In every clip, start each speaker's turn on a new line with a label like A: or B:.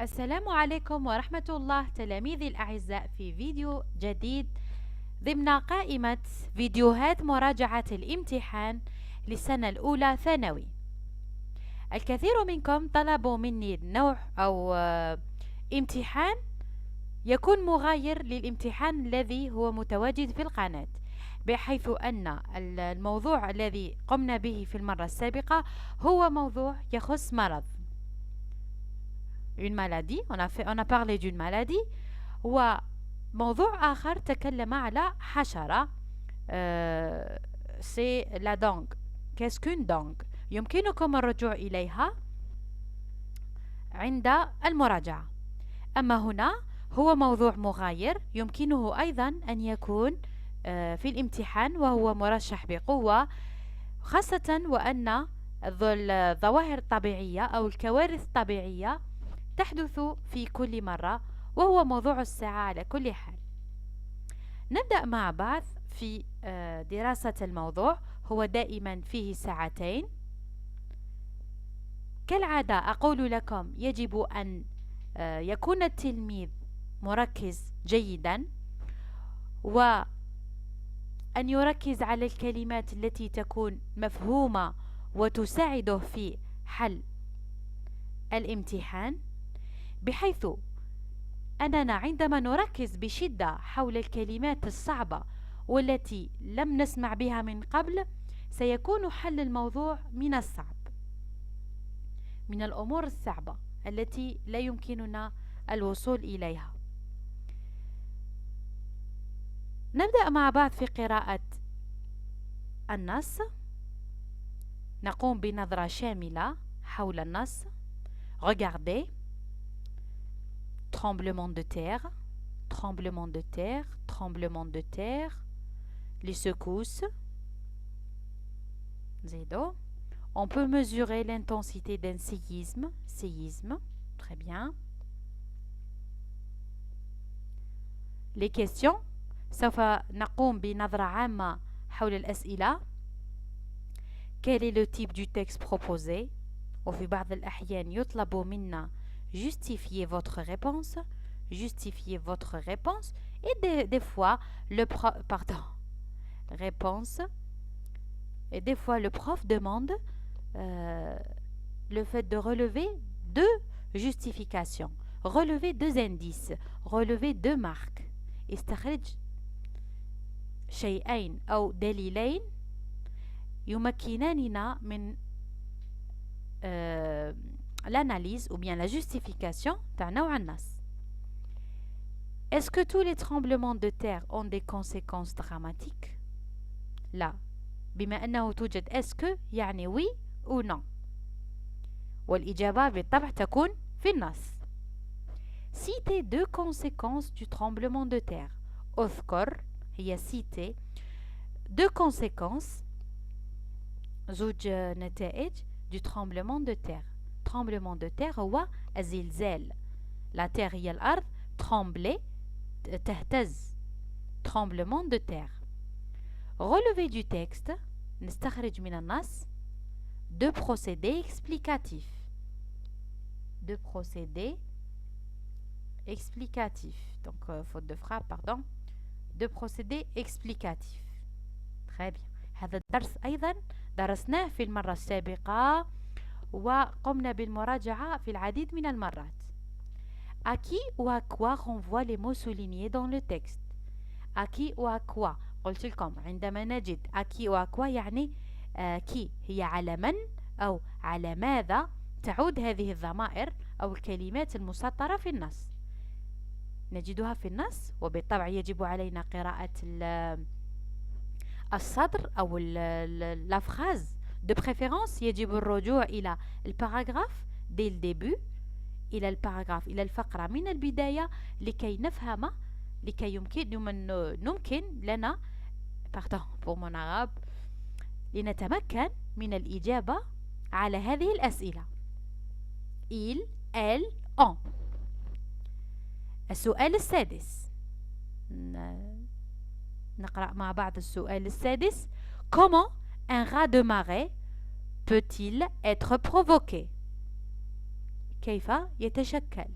A: السلام عليكم ورحمة الله تلاميذي الأعزاء في فيديو جديد ضمن قائمة فيديوهات مراجعة الامتحان للسنة الأولى ثانوي. الكثير منكم طلبوا مني نوع أو امتحان يكون مغاير للامتحان الذي هو متواجد في القناة، بحيث أن الموضوع الذي قمنا به في المرة السابقة هو موضوع يخص مرض une maladie. On a parlé d'une maladie. وموضوع آخر تكلم على حشرة. c'est la dengue. Qu'est-ce qu'une dengue؟ يمكنكم الرجوع إليها عند المراجعة. أما هنا هو موضوع مغاير يمكنه أيضا أن يكون في الامتحان، وهو مرشح بقوة، خاصة وأن الظواهر الطبيعية أو الكوارث الطبيعية تحدث في كل مرة، وهو موضوع الساعة على كل حال. نبدأ مع بعض في دراسة الموضوع. هو دائما فيه ساعتين. كالعادة أقول لكم يجب أن يكون التلميذ مركز جيدا، وأن يركز على الكلمات التي تكون مفهومة وتساعده في حل الامتحان، بحيث أننا عندما نركز بشدة حول الكلمات الصعبة والتي لم نسمع بها من قبل، سيكون حل الموضوع من الصعب، من الأمور الصعبة التي لا يمكننا الوصول إليها. نبدأ مع بعض في قراءة النص. نقوم بنظرة شاملة حول النص. Regardez. Tremblement de terre, tremblement de terre, tremblement de terre, les secousses. Zédo. On peut mesurer l'intensité d'un séisme, séisme, très bien. Les questions. سوف نقوم بنظرة عامة حول الأسئلة. Quel est le type du texte proposé؟ وفي بعض الأحيان يطلب منا justifier votre réponse, justifier votre réponse, et des fois le prof, réponse, et des fois le prof demande le fait de relever deux justifications, relever deux indices, relever deux marques. استخرج شيئين أو دليلين يمكناننا من l'analyse ou bien la justification d'un نوع النص. Est-ce que tous les tremblements de terre ont des conséquences dramatiques؟ لا. بما أنه توجد est-ce que يعني oui ou non، والإجابة بالطبع تكون في النص. Citez deux conséquences du tremblement de terre. أذكر هي citer deux conséquences، زوج نتائج du tremblement de terre. tremblement de terre هو الزلزال. la terre هي الأرض، trembler تهتز، tremblement de terre. relevé du texte. نستخرج من النص deux procédés explicatifs. deux procédés explicatifs. donc faute de frappe, pardon. deux procédés explicatifs. très bien. هذا الدرس أيضا درسناه في المرة السابقة وقمنا بالمراجعة في العديد من المرات. À qui ou à quoi renvoient les mots soulignés dans le texte؟ à qui ou à quoi؟ قلت لكم عندما نجد à qui ou à quoi يعني qui هي على من أو على ماذا تعود هذه الضمائر أو الكلمات المسطرة في النص. نجدها في النص، وبالطبع يجب علينا قراءة الصدر أو la phrase. de préférence يجب الرجوع إلى الباراغراف dès le début، إلى الباراغراف، إلى الفقرة من البداية، لكي نفهم، لكي يمكن لنا pour mon arabe لنتمكن من الإجابة على هذه الأسئلة. il, elle, on. السؤال السادس. نقرأ مع بعض السؤال السادس. Comment un raz de marée peut-il être provoqué؟ كيف يتشكل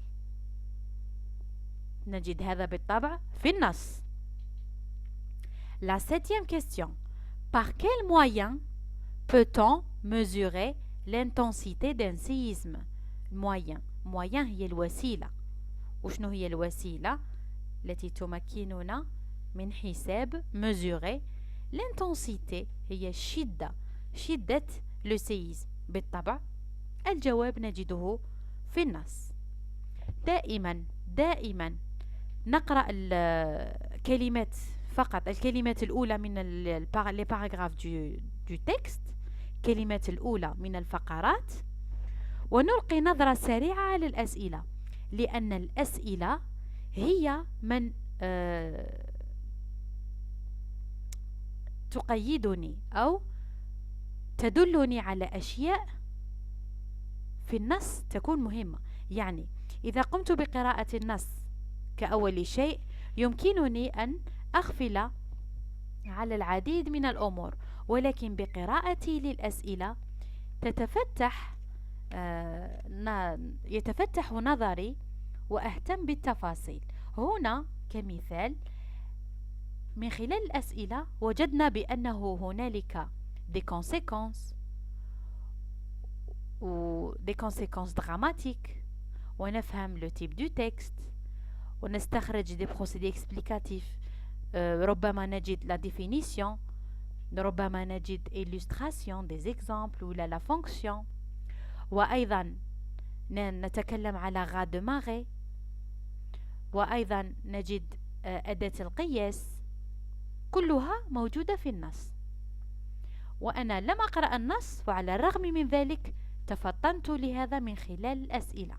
A: نجد هذا بالطبع في النص. La septième question. Par quel moyen peut-on mesurer l'intensité d'un séisme? moyen هي الوسيلة. وشنو هي الوسيلة التي تمكننا من حساب mesurer l'intensité هي شدة le séisme. بالطبع الجواب نجده في النص. دائما نقرأ الكلمات فقط، الكلمات الأولى من les paragraphes du texte، الكلمات الأولى من الفقرات، ونلقي نظرة سريعة على الأسئلة، لأن الأسئلة هي من تقيدني أو تدلني على أشياء في النص تكون مهمة. يعني إذا قمت بقراءة النص كأول شيء يمكنني أن أغفل على العديد من الأمور، ولكن بقراءتي للأسئلة يتفتح نظري وأهتم بالتفاصيل. هنا كمثال من خلال الأسئلة وجدنا بأنه هنالك des conséquences ou des conséquences dramatiques، ونفهم le type du texte، ونستخرج des procédés explicatifs. ربما نجد la définition، ربما نجد illustration des exemples ولا la fonction، وأيضا نتكلم على غا de marée، وأيضا نجد أداة القياس، كلها موجودة في النص. وأنا لم أقرأ النص، وعلى الرغم من ذلك تفطنت لهذا من خلال الأسئلة.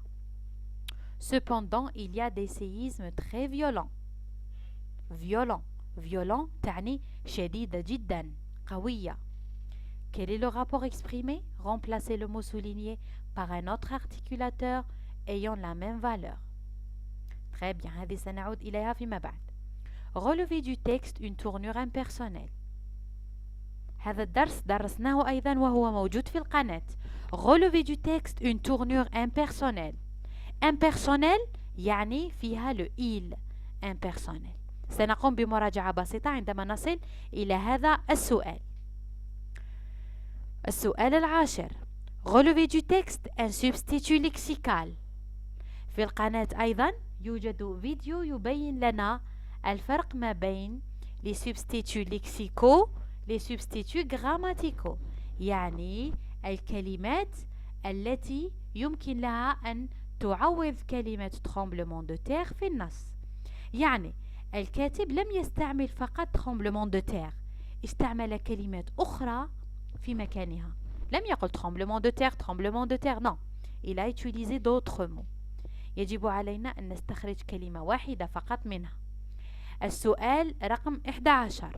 A: Cependant, il y a des séismes très violents. Violent تعني شديدة جدا، قوية. Quel est le rapport exprimé? Remplacez le mot souligné par un autre articulateur ayant la même valeur. Très bien، هذه سنعود إليها فيما بعد. Relevé du texte une tournure impersonnelle. هذا الدرس درسناه أيضا وهو موجود في القناة. Relevé du texte une tournure impersonnelle. impersonnelle يعني فيها le il. impersonnel. سنقوم بمراجعة بسيطة عندما نصل إلى هذا السؤال. السؤال العاشر. Relevé du texte un substitut lexical. في القناة أيضا يوجد فيديو يبين لنا الفرق ما بين les substituts lexicaux les substituts grammaticaux، يعني الكلمات التي يمكن لها أن تعوض كلمة tremblement de terre في النص. يعني الكاتب لم يستعمل فقط tremblement de terre، استعمل كلمات أخرى في مكانها. لم يقل tremblement de terre non، il a utilisé d'autres mots. يجب علينا أن نستخرج كلمة واحدة فقط منها. السؤال رقم 11.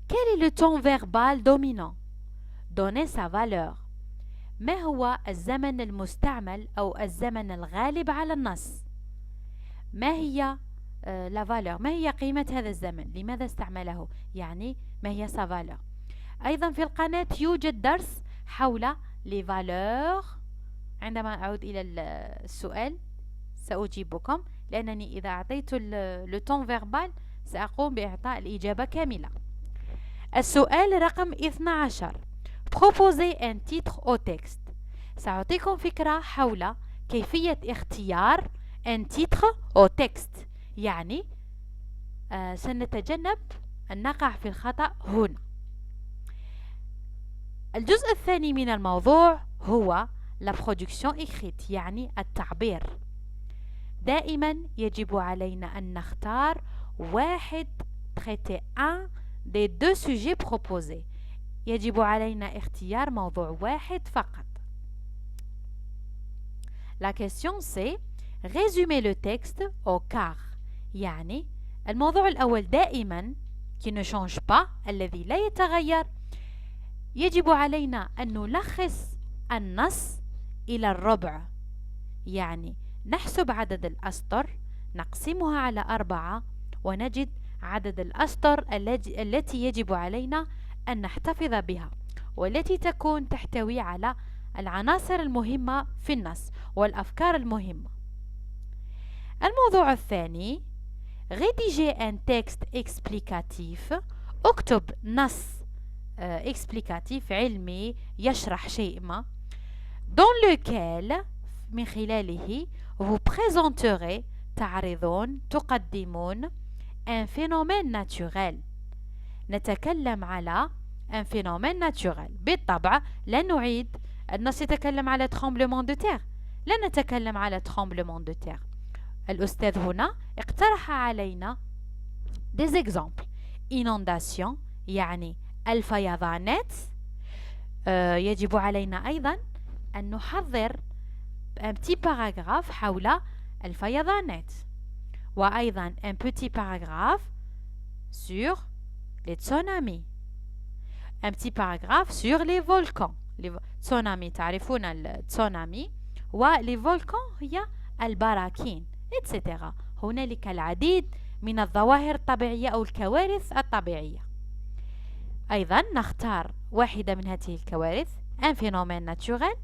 A: Quel est le temps verbal dominant? Donnez sa valeur. ما هو الزمن المستعمل أو الزمن الغالب على النص؟ ما هي la valeur؟ ما هي قيمة هذا الزمن؟ لماذا استعمله؟ يعني ما هي sa valeur؟ أيضا في القناة يوجد درس حول les valeurs. عندما أعود إلى السؤال سأجيبكم، لأنني إذا أعطيت le temps verbal سأقوم بإعطاء الإجابة كاملة. السؤال رقم 12. Proposez un titre au texte. سأعطيكم فكرة حول كيفية اختيار un titre au texte، يعني سنتجنب أن نقع في الخطأ هنا. الجزء الثاني من الموضوع هو la production écrite، يعني التعبير. دائما يجب علينا أن نختار واحد traiter un des deux sujets proposés. يجب علينا اختيار موضوع واحد فقط. La question c'est résumer le texte au quart، يعني الموضوع الأول دائما qui ne change pas، الذي لا يتغير، يجب علينا أن نلخص النص إلى الربع، يعني نحسب عدد الأسطر نقسمها على 4 ونجد عدد الأسطر التي يجب علينا أن نحتفظ بها، والتي تكون تحتوي على العناصر المهمة في النص والأفكار المهمة. الموضوع الثاني rédiger un texte explicatif. اكتب نص explicatif علمي يشرح شيء ما dans lequel من خلاله vous présenterez تعرضون تقدمون un phénomène naturel. نتكلم على un phénomène naturel. بالطبع لا نعيد النص يتكلم على tremblement de terre، لا نتكلم على tremblement de terre. الأستاذ هنا اقترح علينا des exemples. inondation يعني الفيضانات. يجب علينا أيضا أن نحضر un petit paragraphe حول الفيضانات، وأيضا un petit paragraphe sur les tsunamis، un petit paragraphe sur les volcans. les tsunamis تعرفون التسونامي، ولي فولكان هي البراكين etc. هنالك العديد من الظواهر الطبيعية أو الكوارث الطبيعية. أيضا نختار واحدة من هذه الكوارث un phénomène naturel.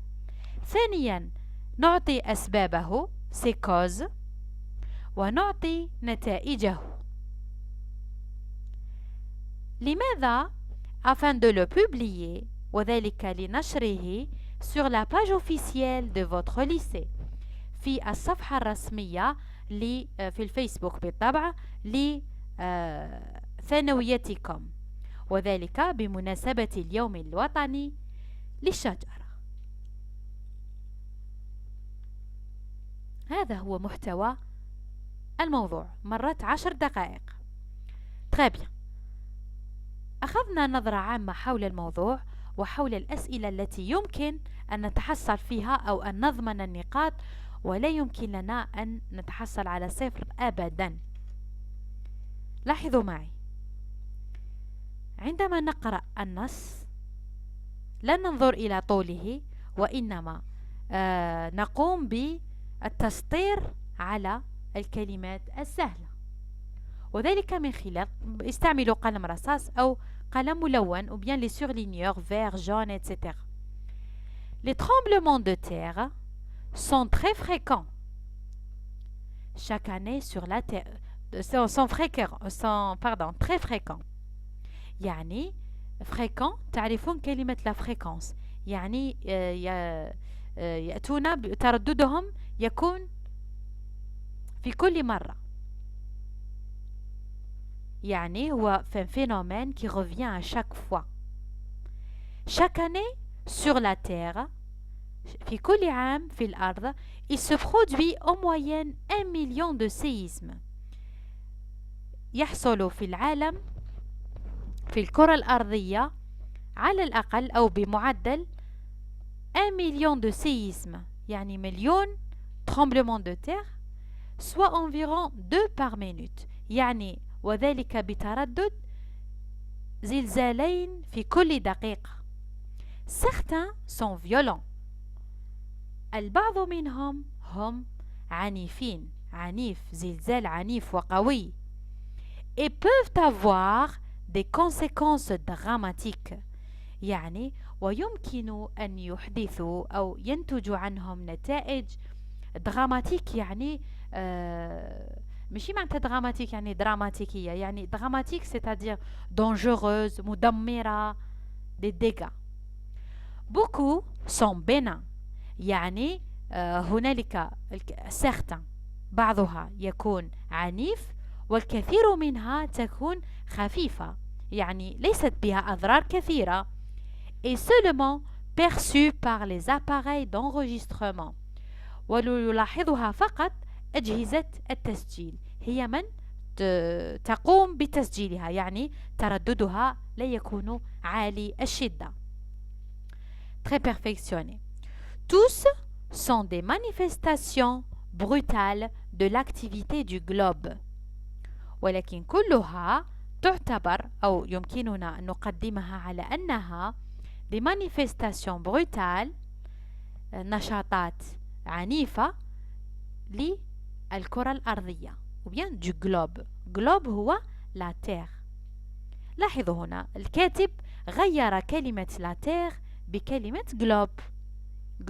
A: ثانيا نعطي أسبابه ses causes، ونعطي نتائجه. لماذا؟ afin de le publier، وذلك لنشره sur la page officielle de votre lycée، في الصفحة الرسمية في الفيسبوك بالطبع لثانويتكم، وذلك بمناسبة اليوم الوطني للشجرة. هذا هو محتوى الموضوع. مرت 10 دقائق. très bien. أخذنا نظرة عامة حول الموضوع وحول الأسئلة التي يمكن أن نتحصل فيها أو أن نضمن النقاط، ولا يمكن لنا أن نتحصل على 0 أبدا. لاحظوا معي، عندما نقرأ النص لا ننظر إلى طوله، وإنما نقوم بالتسطير على الكلمات السهلة، وذلك من خلال استعملوا قلم رصاص أو قلم ملون ou bien les surligneurs vert, jaune, etc. Les tremblements de terre sont très fréquents chaque année sur la terre. sont très fréquents. يعني fréquent تعرفون كلمة la fréquence، يعني يأتون ترددهم يكون في كل مرة، يعني هو un phénomène qui revient à chaque fois. Chaque année sur la terre، في كل عام في الأرض، il se produit en moyenne 1 million de séismes. يحصل في العالم في الكرة الأرضية على الأقل أو بمعدل 1 million de séismes، يعني مليون tremblement de terre، soit environ 2 par minute، يعني وذلك بتردد زلزالين في كل دقيقة. Certains sont violents، البعض منهم هم عنيفين، عنيف، زلزال عنيف وقوي. et peuvent avoir des conséquences dramatiques، يعني ويمكن أن يحدثوا أو ينتج عنهم نتائج دراماتيك، يعني ماشي معناتها دراماتيك يعني دراماتيكية، يعني دراماتيك c'est-à-dire dangereuse، مدمرة، des dégâts. beaucoup sont bénins، يعني هنالك certains بعضها يكون عنيف، والكثير منها تكون خفيفة، يعني ليست بها أضرار كثيرة. et seulement perçue par les appareils d'enregistrement، ونلاحظها فقط أجهزة التسجيل، هي من تقوم بتسجيلها، يعني ترددها لا يكون عالي الشدة. très perfectionné. tous sont des manifestations brutales de l'activité du globe، ولكن كلها تعتبر أو يمكننا أن نقدمها على أنها des manifestations brutales، نشاطات عنيفة للكرة الأرضية ou bien du globe. globe هو la terre. لاحظوا هنا الكاتب غير كلمة la terre بكلمة globe.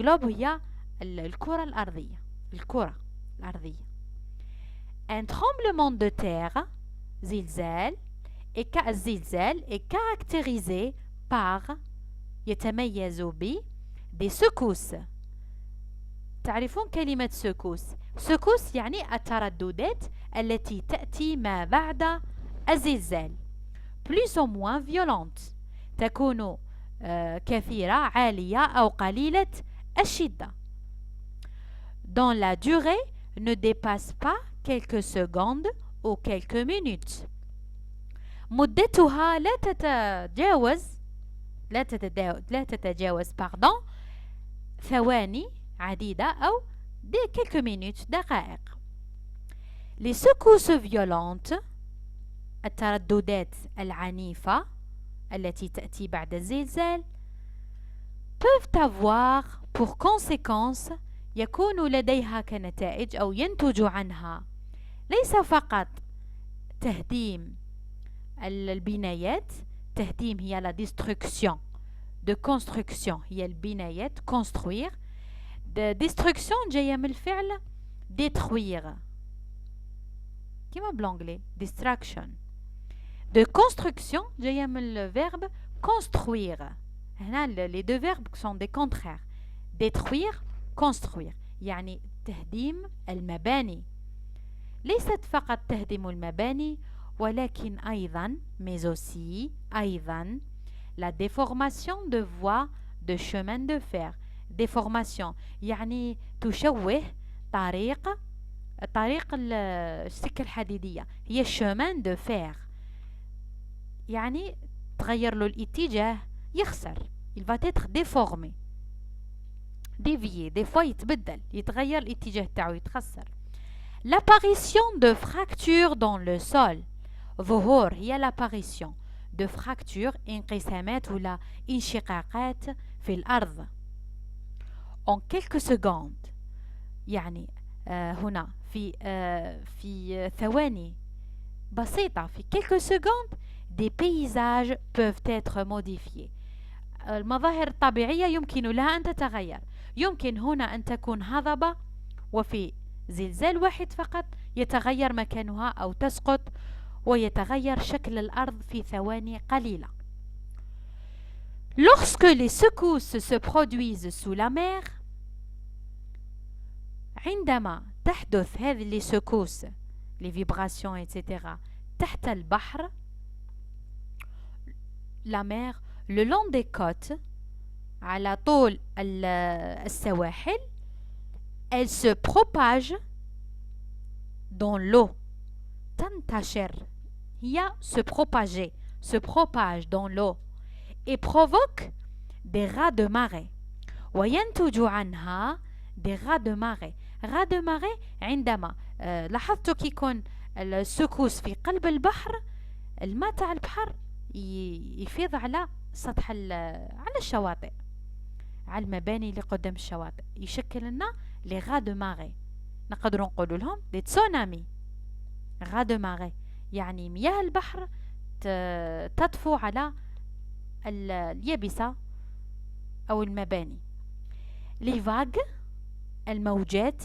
A: globe هي الكرة الأرضية، الكرة الأرضية. Un tremblement de terre, زلزال, الزلزال est caractérisé par يتميز ب des secousses. تعرفون كلمة secousse؟ secousse يعني الترددات التي تأتي ما بعد الزلزال. plus ou moins violente. تكون كثيرة، عالية أو قليلة الشدة. Dans la durée ne dépasse pas quelques secondes ou quelques minutes. مدتها لا تتجاوز ثواني عديدة أو quelques minutes دقائق. Les secousses violentes الترددات العنيفة التي تأتي بعد الزلزال peuvent avoir pour conséquence يكون لديها كنتائج أو ينتج عنها ليس فقط تهديم البنايات. تهديم هي la destruction de construction، هي البنايات construire. destruction جاية من الفعل détruire كما بالانجلي destruction. de construction جاية من le verbe construire. هنا les deux verbes sont des contraires. détruire construire يعني تهديم المباني. ليست فقط تهدم المباني ولكن أيضا mais aussi أيضا la déformation de voies de chemin de fer. déformation يعني تشوه طريق السكة الحديدية، هي chemin de fer يعني تغير له الاتجاه، يخسر. il va être déformé dévié. des fois يتبدل، يتغير الاتجاه تاعو، يتخسر. l'apparition de fractures dans le sol. ظهور هي l'apparition de fractures، انقسامات ولا انشقاقات في الأرض. en quelques secondes يعني هنا في ثواني بسيطة، في quelques secondes des paysages peuvent être modifiés. المظاهر الطبيعية يمكن لها أن تتغير. يمكن هنا أن تكون هضبة وفي زلزال واحد فقط يتغير مكانها أو تسقط ويتغير شكل الأرض في ثواني قليلة. Lorsque les secousses se produisent sous la mer, عندما تحدث هذه les secousses les vibrations etc. تحت البحر la mer le long des côtes على طول السواحل elle se propage dans l'eau. تنتشر هي se propage dans l'eau et provoque des rats de marée. وينتج عنها des rats de marée. rats de marée عندما لاحظتوا كي يكون السكوس في قلب البحر، الماء تاع البحر يفيض على سطح على الشواطئ، على المباني اللي قدام الشواطئ، يشكل لنا لي غا دو ماري. نقدروا نقولوا لهم دي تسونامي. غا دو ماري يعني مياه البحر تطفو على اليابسة أو المباني. لي فاغ الموجات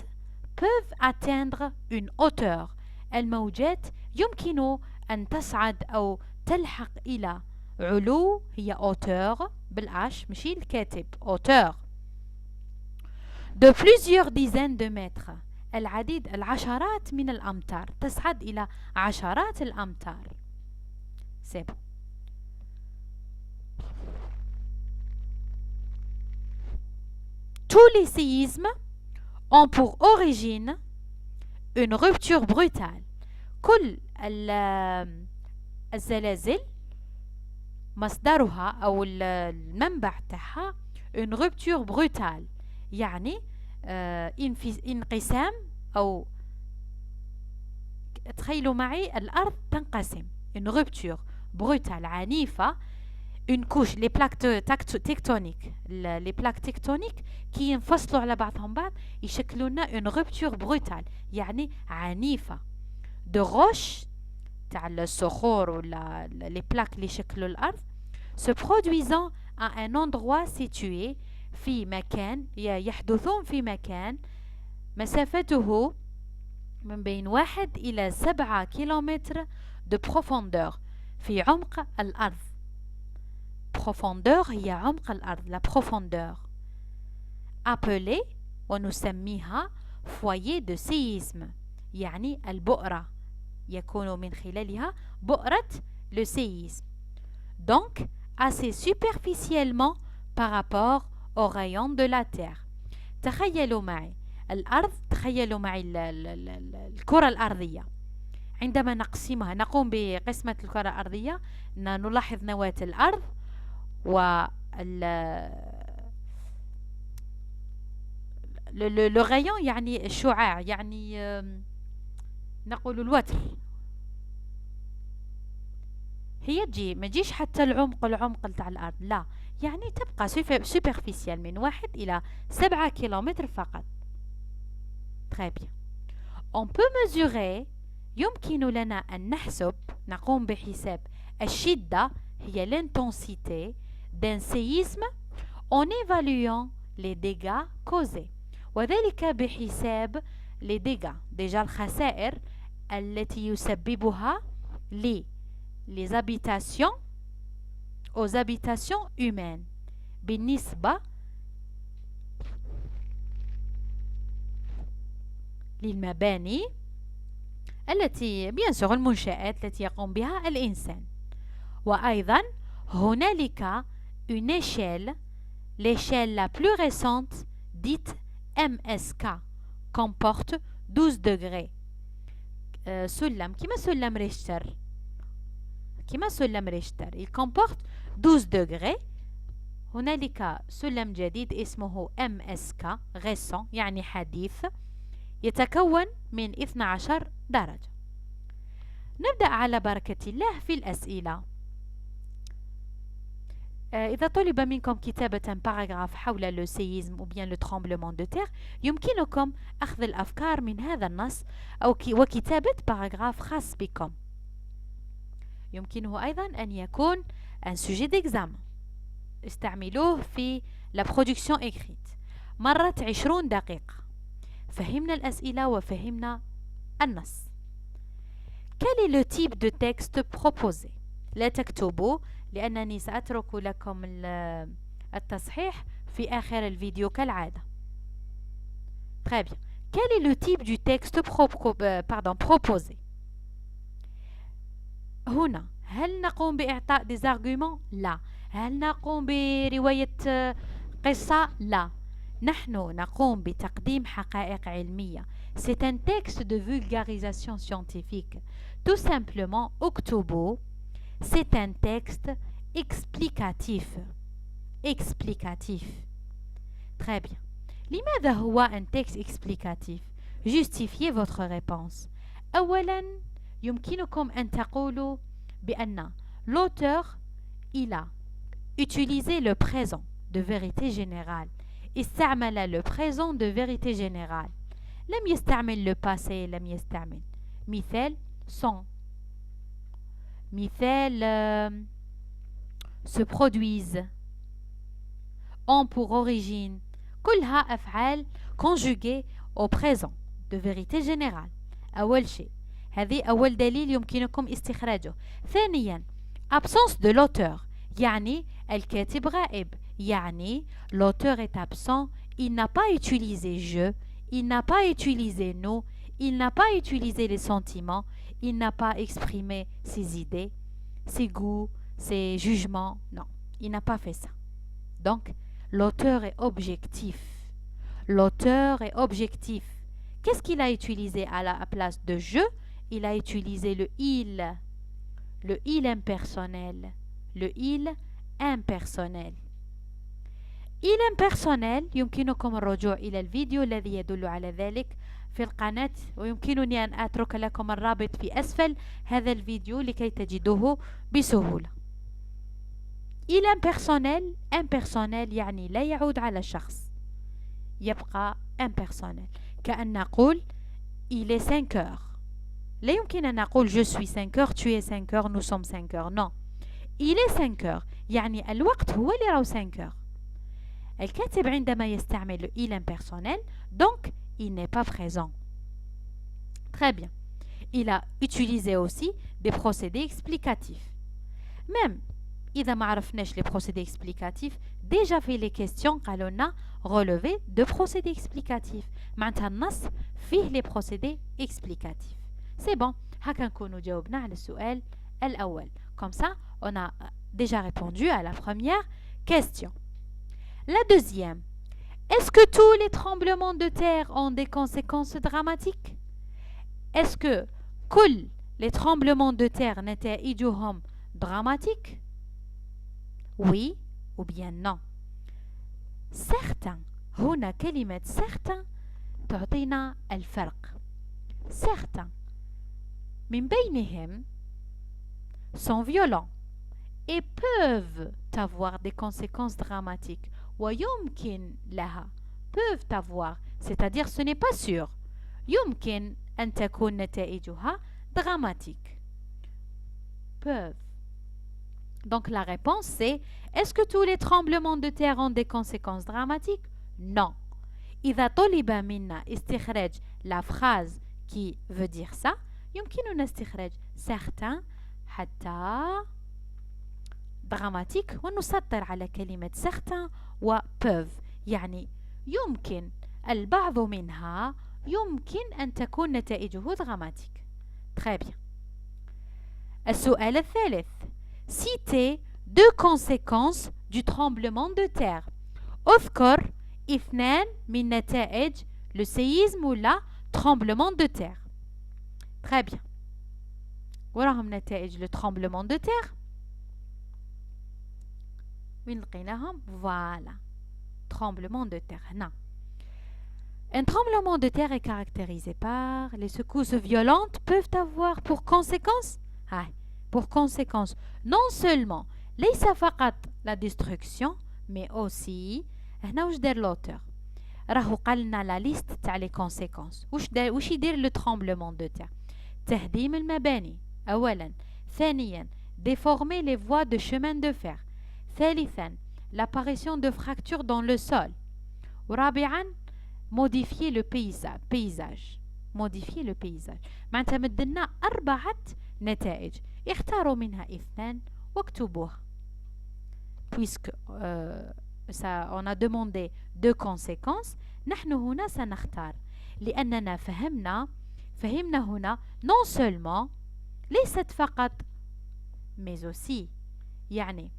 A: peuvent atteindre une hauteur. الموجات يمكن أن تصعد أو تلحق إلى علو، هي hauteur بالعش مشي الكاتب hauteur de plusieurs dizaines de mètres. العديد العشرات من الأمتار، تصعد إلى عشرات الأمتار. c'est bon. Tous les séismes ont pour origine une rupture brutale. كل الزلازل مصدرها أو المنبع تاعها une rupture brutale يعني انقسام أو تخيلوا معي الأرض تنقسم une rupture brutale عنيفة. une couche les plaques tectoniques les plaques tectoniques كي ينفصلوا على بعضهم بعض يشكلوا لنا une rupture brutale يعني عنيفة. de roche تاع الصخور ولا les plaques اللي يشكلوا الأرض se produisant à un endroit situé في مكان يحدثون في مكان مسافته من بين 1 إلى 7 كيلومتر de profondeur في عمق الأرض. profondeur هي عمق الأرض، la profondeur. appelée ونسميها foyer de séisme، يعني البؤرة، يكون من خلالها بؤرة le séisme. Donc, assez superficiellement par rapport au rayon de la Terre. تخيلوا معي الأرض، تخيلوا معي الكرة الأرضية. عندما نقسمها، نقوم بقسمة الكرة الأرضية، نلاحظ نواة الأرض le rayon يعني الشعاع، يعني نقول الوتر. هي تجي ما تجيش حتى العمق تاع الأرض، لا، يعني تبقى سوبرفيسيال من 1 إلى 7 كيلومتر فقط. très bien. on peut mesurer، يمكن لنا أن نحسب، نقوم بحساب الشدة، هي l'intensité d'un séisme en évaluant les dégâts causés، وذلك بحساب les dégâts، déjà الخسائر التي يسببها les habitations aux habitations humaines بالنسبة للمباني التي bien sûr المنشآت التي يقوم بها الإنسان. وأيضا هنالك une échelle، l'échelle la plus récente dite MSK comporte 12 degrés. سلم كما سلم ريشتر، il comporte 12 degrés. هنالك سلم جديد اسمه MSK récent يعني حديث، يتكون من 12 درجة. نبدأ على بركة الله في الأسئلة. إذا طلب منكم كتابة باراغراف حول لو سيزم أو بيان لو ترومبلمون دو تير، يمكنكم أخذ الأفكار من هذا النص وكتابة باراغراف خاص بكم. يمكنه أيضا أن يكون un sujet d'examen، استعملوه في la production écrite. مرت 20 دقيقة، فهمنا الأسئلة وفهمنا النص. Quel est le type de texte proposé؟ لا تكتبوا لأنني سأترك لكم التصحيح في آخر الفيديو كالعادة. Très bien. Quel est le type du texte proposé؟ هنا هل نقوم بإعطاء des arguments؟ لا. هل نقوم برواية قصة؟ لا. نحن نقوم بتقديم حقائق علمية. C'est un texte de vulgarisation scientifique. Tout simplement اكتبوا c'est un texte explicatif. Explicatif. Très bien. لماذا هو un texte explicatif؟ Justifiez votre réponse. أولا يمكنكم أن تقولوا بأن l'auteur il a utilisé le présent de vérité générale. استعمل le présent de vérité générale. لم يستعمل le passé، لم يستعمل. مثال sont، مثال se produisent، ont pour origine، كلها أفعال conjuguées au présent de vérité générale. أول شيء، هذه أول دليل يمكنكم استخراجه. ثانيا absence de l'auteur، يعني الكاتب غائب، يعني l'auteur est absent، il n'a pas utilisé je، il n'a pas utilisé nous، il n'a pas utilisé les sentiments، il n'a pas exprimé ses idées, ses goûts, ses jugements. Non, il n'a pas fait ça. Donc, l'auteur est objectif. L'auteur est objectif. Qu'est-ce qu'il a utilisé à la place de je? Il a utilisé le il impersonnel. Le il impersonnel. il impersonnel يمكنكم الرجوع إلى الفيديو الذي يدل على ذلك في القناة، ويمكنني أن أترك لكم الرابط في أسفل هذا الفيديو لكي تجدوه بسهولة. il impersonnel يعني لا يعود على الشخص، يبقى impersonnel. كأن نقول il est 5 heures. لا يمكن أن نقول je suis 5 heures، tu es 5 heures، nous sommes 5 heures. non، il est 5 heures يعني الوقت هو اللي راهو 5 heures. الكاتب عندما يستعمل il impersonnel donc il n'est pas présent. Très bien. Il a utilisé aussi des procédés explicatifs. Même إذا ما عرفناش les procédés explicatifs, déjà fait les questions قالوا لنا relever de procédés explicatifs. معناتها النص فيه les procédés explicatifs. C'est bon. هكا نكونوا جاوبنا على السؤال الأول. Comme ça, on a déjà répondu à la première question. La deuxième. Est-ce que tous les tremblements de terre ont des conséquences dramatiques? Est-ce que كل les tremblements de terre نتائجهم dramatique? Oui ou bien non. Certains. هنا كلمة certains تعطينا الفرق. Certains من بينهم sont violents et peuvent avoir des conséquences dramatiques. ويمكن لها peuvent avoir, c'est-à-dire ce n'est pas sûr. يمكن أن تكون نتائجها dramatique. Peuvent. Donc la réponse c'est, est-ce que tous les tremblements de terre ont des conséquences dramatiques? Non. إذا طلب منا استخراج la phrase qui veut dire ça, يمكننا استخراج certains حتى dramatique ونسطر على كلمة certains و peuvent. يعني يمكن البعض منها يمكن أن تكون نتائجه dramatique. Très bien. السؤال الثالث. Citez deux conséquences du tremblement de terre. اذكر اثنان من نتائج le séisme ou la tremblement de terre. Très bien. وراهم نتائج le tremblement de terre. وين لقيناهم؟ Voilà. Tremblement de terre. هنا. Un tremblement de terre est caractérisé par les secousses violentes peuvent avoir pour conséquence pour conséquence non seulement ليس فقط la destruction mais aussi هنا واش دار l'auteur راهو قال لنا لا ليست تاع les conséquences واش يدير le tremblement de terre تهديم المباني أولا ثانيا déformer les voies de chemin de fer ثالثا l'apparition de fractures dans le sol ورابعا modifier le paysage modifier le paysage معناتها مدلنا 4 نتائج اختاروا منها 2 واكتبوها puisque ça on a demandé 2 conséquences نحن هنا سنختار لأننا فهمنا هنا non seulement ليست فقط mais aussi يعني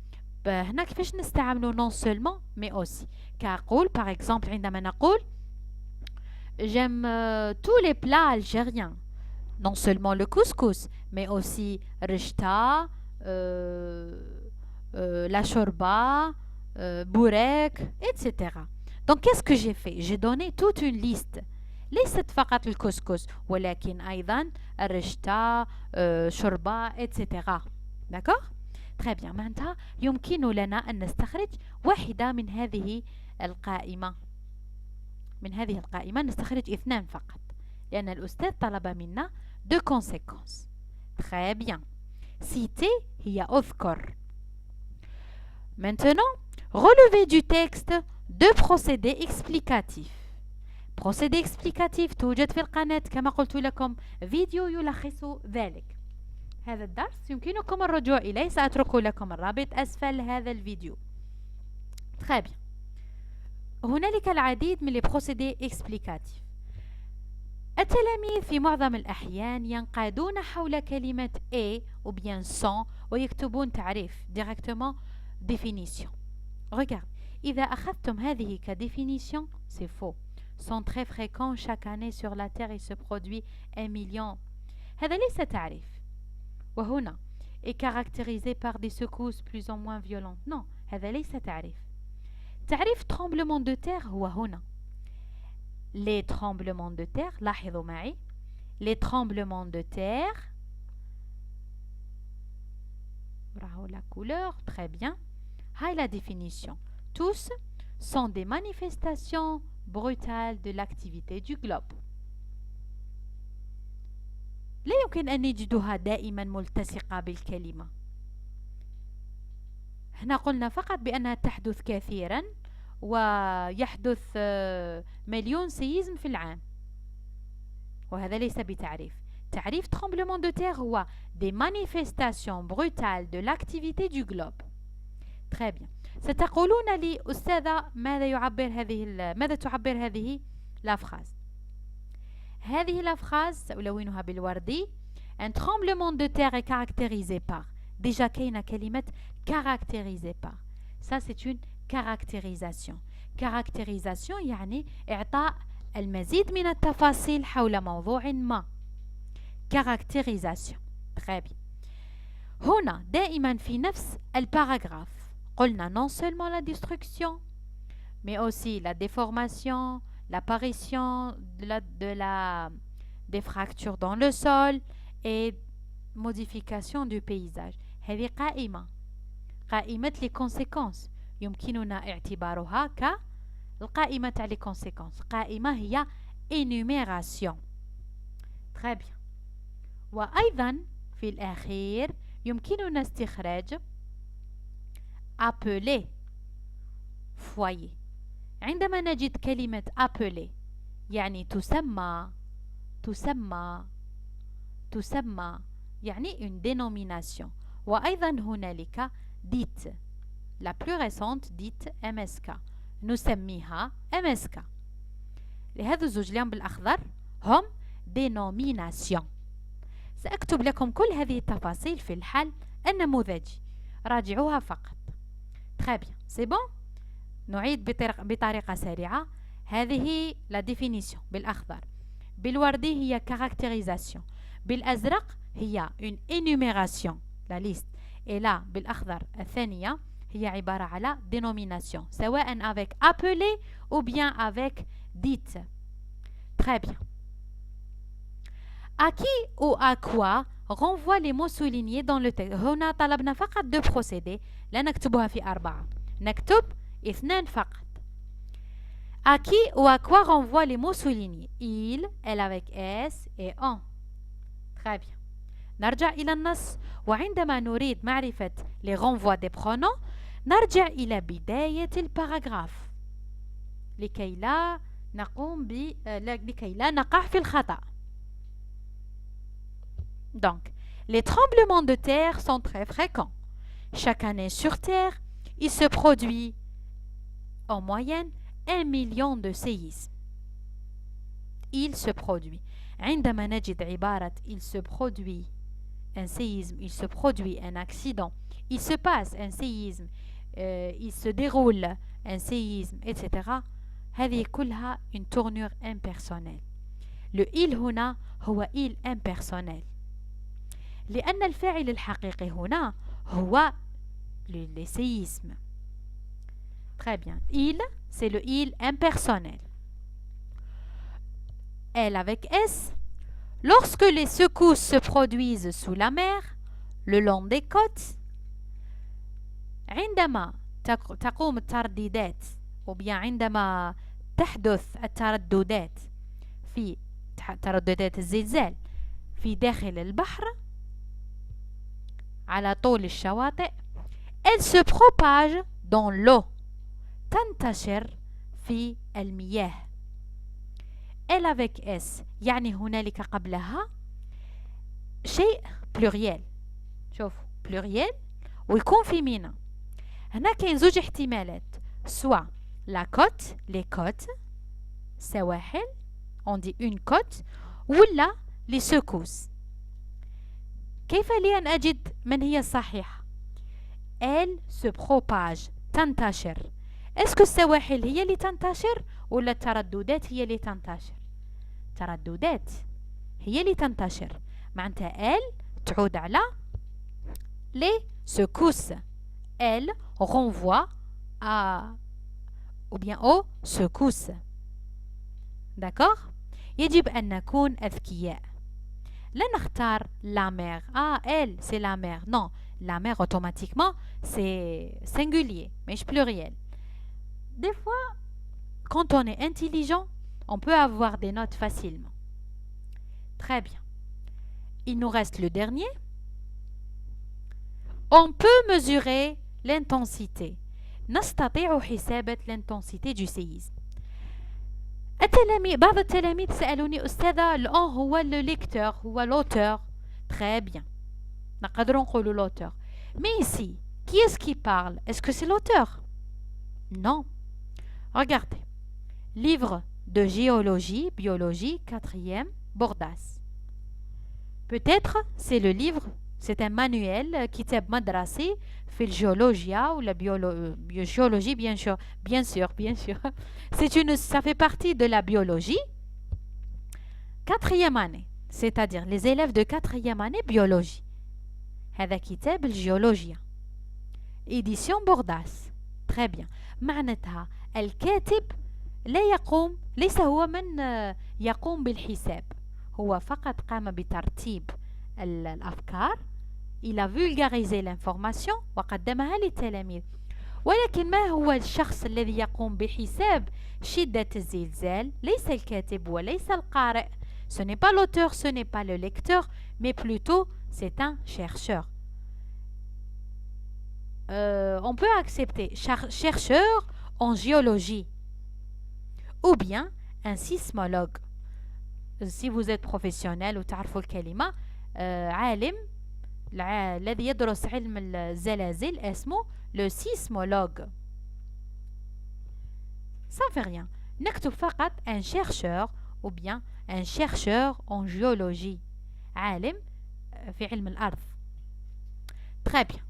A: هنا كيفاش نستعملوا non seulement mais aussi كأقول par exemple عندما نقول j'aime tous les plats algériens. Non seulement le couscous, mais aussi rechta, la shorba, bourek, etc. Donc, qu'est-ce que j'ai fait? J'ai donné toute une liste. ليست فقط الكسكس ولكن أيضا الرشتا شوربة etc. D'accord? Très bien. معناتها يمكن لنا أن نستخرج واحدة من هذه القائمة. من هذه القائمة نستخرج 2 فقط لأن الأستاذ طلب منا 2 conséquences. Très bien. Citer هي أذكر. Maintenant, relevez du texte 2 procédés explicatifs. procédé explicatif توجد في القناة كما قلت لكم فيديو يلخص ذلك. هذا الدرس يمكنكم الرجوع إليه سأترك لكم الرابط أسفل هذا الفيديو. Très bien. هنالك العديد من البروسيدي اكسبليكاتيف. التلاميذ في معظم الأحيان ينقادون حول كلمة et ou bien sans ويكتبون تعريف directement définition. Regarde, إذا أخذتم هذه كديفينيشن c'est faux. sont très fréquents chaque année sur la Terre et se produit 1 million. هذا ليس تعريف. وهنا est caractérisé par des secousses plus ou moins violentes. Non, هذا ليس تعريف. تعريف tremblement de terre هو هنا. Les tremblements de terre, لاحظوا معي. Les tremblements de terre. راهو la couleur, très bien. هاي la définition. Tous sont des manifestations brutales de l'activité du globe. لا يمكن أن نجدها دائما ملتصقة بالكلمة. هنا قلنا فقط بأنها تحدث كثيرا ويحدث 1,000,000 سيزم في العام. وهذا ليس بتعريف. تعريف tremblement de terre هو des manifestations brutales de l'activité du globe. Très bien. ستقولون لي أستاذة ماذا تعبر هذه la phrase. هذه la phrase سألونها بالوردي. Un tremblement de terre est caractérisé par. Déjà كاينة كلمة caractérisé par. Ça c'est une caractérisation. Caractérisation يعني إعطاء المزيد من التفاصيل حول موضوع ما. Caractérisation. Très bien. هنا دائما في نفس الباراغراف قلنا non seulement la destruction mais aussi la déformation, l'apparition des fractures dans le sol et modification du paysage. هذه قائمة les conséquences. يمكننا اعتبارها كالقائمة تاع les conséquences. قائمة هي énumération. Très bien. وأيضا في الأخير يمكننا استخراج appeler foyer. عندما نجد كلمة appeler يعني تسمى يعني une dénomination. وأيضا هنالك dite. La plus récente dite MSK. نسميها MSK. لهذا الزوج اليوم بالأخضر هم dénomination. سأكتب لكم كل هذه التفاصيل في الحل النموذجي. راجعوها فقط. Très bien. C'est bon؟ نعيد بطريقة سريعة. هذه la définition بالأخضر. بالوردي هي caractérisation. بالأزرق هي une énumération. La liste. Et là بالأخضر الثانية هي عبارة على dénomination. سواء avec appelé ou bien avec dite. Très bien. À qui ou à quoi renvoie les mots soulignés dans le texte. هنا طلبنا فقط deux procédés. لا نكتبها في 4. نكتب 2 فقط. À qui ou à quoi renvoie les mots soulignés. Il, elle avec S et on. Très bien. نرجع إلى النص. وعندما نريد معرفة les renvois des pronoms نرجع إلى بداية الباراغراف لكي لا نقع في الخطأ. Donc, les tremblements de terre sont très fréquents. Chaque année sur Terre, il se produit en moyenne 1 million de séismes. Il se produit. عندما نجد عبارة il se produit un séisme, il se produit un accident, il se passe un séisme, il se déroule un séisme, etc. هذه كلها une tournure impersonnelle. Le il هنا هو il impersonnel. لأن الفاعل الحقيقي هنا هو les séismes. Très bien. Il, c'est le il impersonnel. Elle avec S. Lorsque les secousses se produisent sous la mer, le long des côtes, عندما تقوم الترديدات أو bien عندما تحدث الترددات في ترددات الزلزال في داخل البحر على طول الشواطئ, elle se propage dans l'eau. تنتشر في المياه. Elle avec S يعني هنالك قبلها شيء pluriel. شوفوا pluriel ويكون في مينا. هنا كاين زوج احتمالات. soit la côte, les côtes, سواحل, on dit une côte, ولا les secousses. كيف لي أن أجد من هي الصحيحة؟ Elle se propage, تنتشر. Est-ce que السواحل هي اللي تنتشر ولا الترددات هي اللي تنتشر؟ الترددات هي اللي تنتشر. معناتها elle تعود على les secousses. Elle renvoie à ou bien aux secousses. D'accord؟ يجب أن نكون أذكياء. لا نختار la mer. Ah, elle, c'est la mer. Non, la mer automatiquement, c'est singulier, mais pluriel. Des fois, quand on est intelligent, on peut avoir des notes facilement. Très bien. Il nous reste le dernier. On peut mesurer l'intensité. نستطيع حسابة l'intensité du séisme. بعض التلاميذ سألوني أستاذة الأون هو لو ليكتور هو l'auteur. Très bien. نقدروا نقولوا l'auteur. Mais ici, qui est-ce qui parle? Est-ce que c'est l'auteur? Non. Regardez. Livre de géologie, biologie, 4e, Bordas. Peut-être c'est le livre, c'est un manuel, كتاب مدرسي في الجيولوجيا ou la biologie, bien sûr. Ça fait partie de la biologie. 4e année, c'est-à-dire les élèves de 4e année biologie. هذا كتاب الجيولوجيا. Édition Bordas. Très bien. معناتها الكاتب ليس هو من يقوم بالحساب، هو فقط قام بترتيب الأفكار. Il a vulgarisé l'information وقدمها للتلاميذ. ولكن ما هو الشخص الذي يقوم بحساب شدة الزلزال؟ ليس الكاتب وليس القارئ. Ce n'est pas l'auteur, ce n'est pas le lecteur, mais plutôt c'est un chercheur. On peut accepter chercheur en géologie ou bien un sismologue. Si vous êtes professionnel وتعرفوا الكلمة عالم الذي يدرس علم الزلازل اسمه le sismologue. Ça ne fait rien. نكتب فقط un chercheur ou bien un chercheur en géologie. عالم في علم الأرض. Très bien.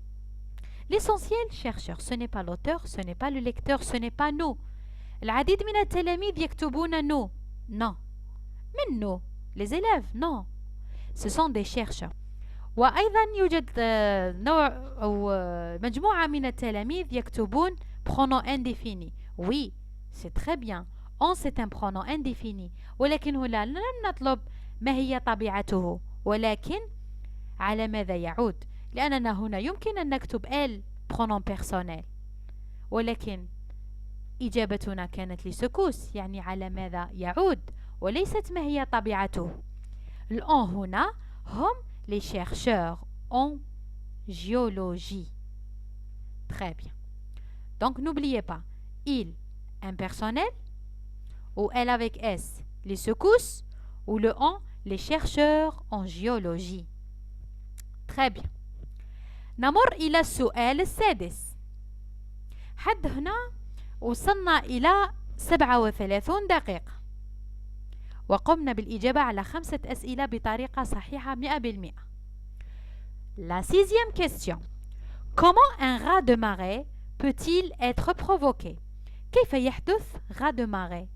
A: L'essentiel chercheur, ce n'est pas l'auteur, ce n'est pas le lecteur, ce n'est pas nous. العديد من التلاميذ يكتبون nous. Non. من nous. Les élèves, non. Ce sont des chercheurs. وأيضا يوجد نوع أو مجموعة من التلاميذ يكتبون pronom indéfini. Oui, c'est très bien. On c'est un pronom indéfini. ولكن هنا لن نطلب ما هي طبيعته، ولكن على ماذا يعود. لأننا هنا يمكن أن نكتب elle pronom personnel، ولكن إجابتنا كانت لسكوس، يعني على ماذا يعود وليست ما هي طبيعته. الأون هنا هم les chercheurs en géologie. Très bien. Donc n'oubliez pas, il, impersonnel, ou elle avec S, les secousses, ou le on, les chercheurs en géologie. Très bien. نمر إلى السؤال السادس. حد هنا وصلنا إلى 37 دقيقة وقمنا بالإجابة على 5 أسئلة بطريقة صحيحة 100%. La 6e question. Comment un raz de marée peut-il être provoqué? كيف يحدث raz de marée؟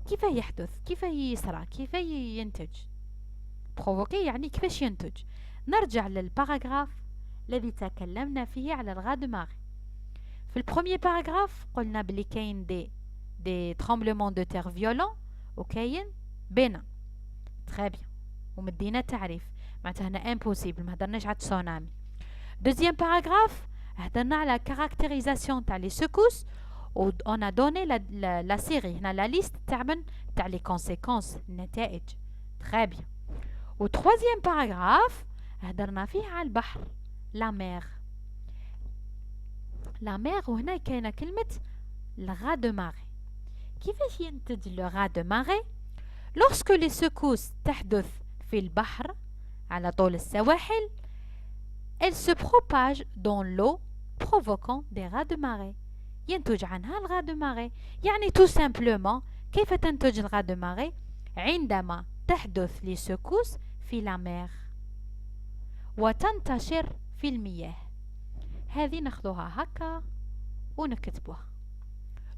A: كيف يحدث؟ كيف يسرى؟ كيف ينتج؟ provoqué يعني كيفاش ينتج؟ نرجع للباراغراف الذي تكلمنا فيه على الغا دو ماري. في البروميي باراغراف قلنا بلي كاين دي tremblements de terre violents وكاين بنا. تري بيان ومدينا تعريف معناتها هنا امبوسيبل، ما هضرناش على تسونامي. دوزيام باراغراف هضرنا على كاركتيريزاسيون تاع لي سكوس و اون ا دوني لا سيري هنا لا ليست تاع لي كونسيكونس النتائج. تري بيان. و تروازيام باراغراف هضرنا فيه على البحر لا مير. لا مير وهنا كاينه كلمه الغا دو ماري. كيفاش ينتج لو غا دو ماري؟ lorsque les secousses تحدث في البحر على طول السواحل elles se propagent dans l'eau provoquant des raz de marée. ينتج عنها الغا دو ماري. يعني tout simplement كيف تنتج الغا دو ماري؟ عندما تحدث les secousses في la mer وتنتشر في المياه. هذه ناخذوها هكا ونكتبوها.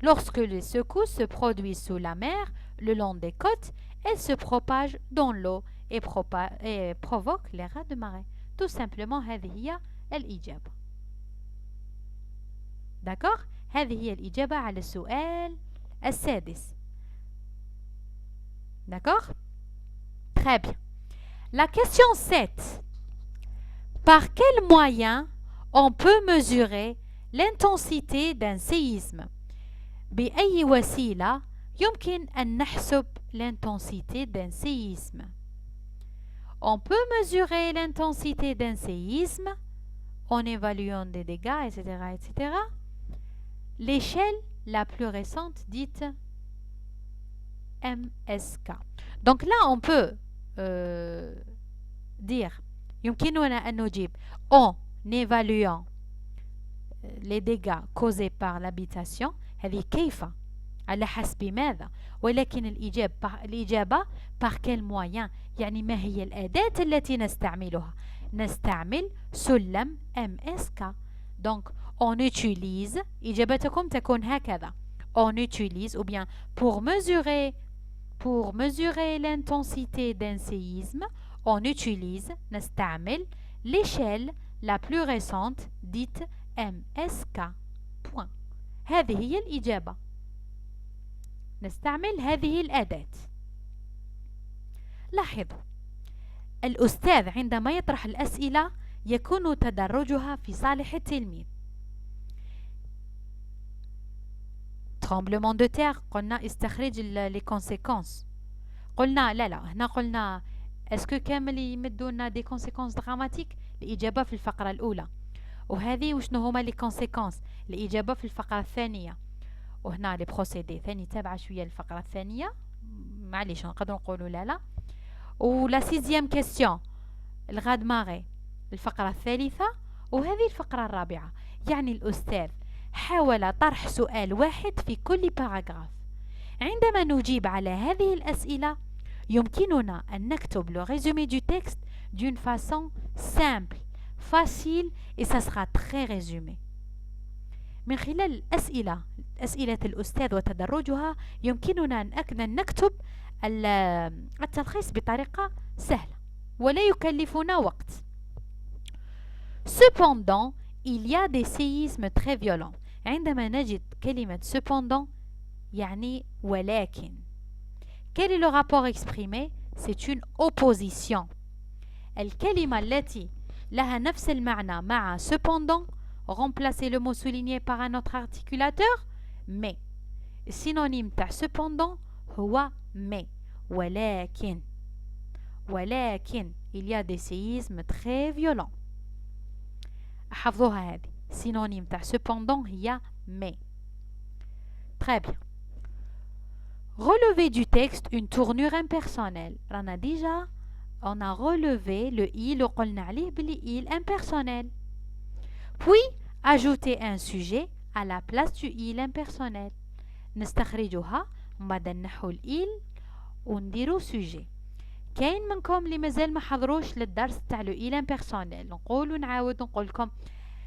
A: Lorsque les secousses se produisent sous la mer, le long des côtes, elles se propagent dans l'eau et provoquent les raz de marée. Tout simplement, هذه هي الإجابة. D'accord? هذه هي الإجابة على السؤال السادس. D'accord? Très bien. La question 7. Par quel moyen on peut mesurer l'intensité d'un séisme? بأي وسيلة يمكن أن نحسب l'intensité d'un séisme? On peut mesurer l'intensité d'un séisme en évaluant des dégâts, etc., etc. L'échelle la plus récente dite MSK. Donc là, on peut dire يمكننا أن نجيب en évaluant les dégâts causés par l'habitation. هذه كيف على حسب ماذا، ولكن الإجابة par quel moyen، يعني ما هي الأداة التي نستعملها. نستعمل سلم MSK. donc on utilise، إجابتكم تكون هكذا، on utilise ou bien pour mesurer l'intensité d'un séisme on utilise نستعمل l'échelle la plus récente dite MSK. point. هذه هي الإجابة، نستعمل هذه الأداة. لاحظوا الأستاذ عندما يطرح الأسئلة يكون تدرجها في صالح التلميذ. tremblement de terre قلنا استخرج les conséquences. قلنا لا هنا قلنا اسكو كامل يمدونا دي كونسيكونس دراماتيك. الإجابة في الفقرة الأولى. وهذه وشنو هما لي كونسيكونس؟ الإجابة في الفقرة الثانية. وهنا لي بروسيدي ثاني تابعة شوية الفقرة الثانية، معليش نقدروا نقولوا لا. ولا سيزيام كيستيون الغاد ماغي الفقرة الثالثة، وهذه الفقرة الرابعة. يعني الأستاذ حاول طرح سؤال واحد في كل باراغراف. عندما نجيب على هذه الأسئلة يمكننا أن نكتب le résumé du texte d'une façon simple, facile et ça sera très résumé. من خلال أسئلة الأستاذ وتدرجها يمكننا أن نكتب التلخيص بطريقة سهلة ولا يكلفنا وقت. Cependant, il y a des séismes très violents. عندما نجد كلمة cependant يعني ولكن. Quel est le rapport exprimé? C'est une opposition. الكلمة التي لها نفس المعنى مع cependant remplacer le mot souligné par un autre articulateur mais. السينونيم تاع cependant هو mais. ولكن il y a des séismes très violents. حفظوها هذه. synonyme تاع cependant هي mais. Très bien. Relever du texte une tournure impersonnelle. رانا déjà on a relevé le il وقلنا عليه بلي il impersonnel. Puis ajouter un sujet à la place du il impersonnel. نستخرجها ومن بعد نحو il ونديرو sujet. كاين منكم اللي مازال ما حضروش للدرس تاع لو il impersonnel. نقول لكم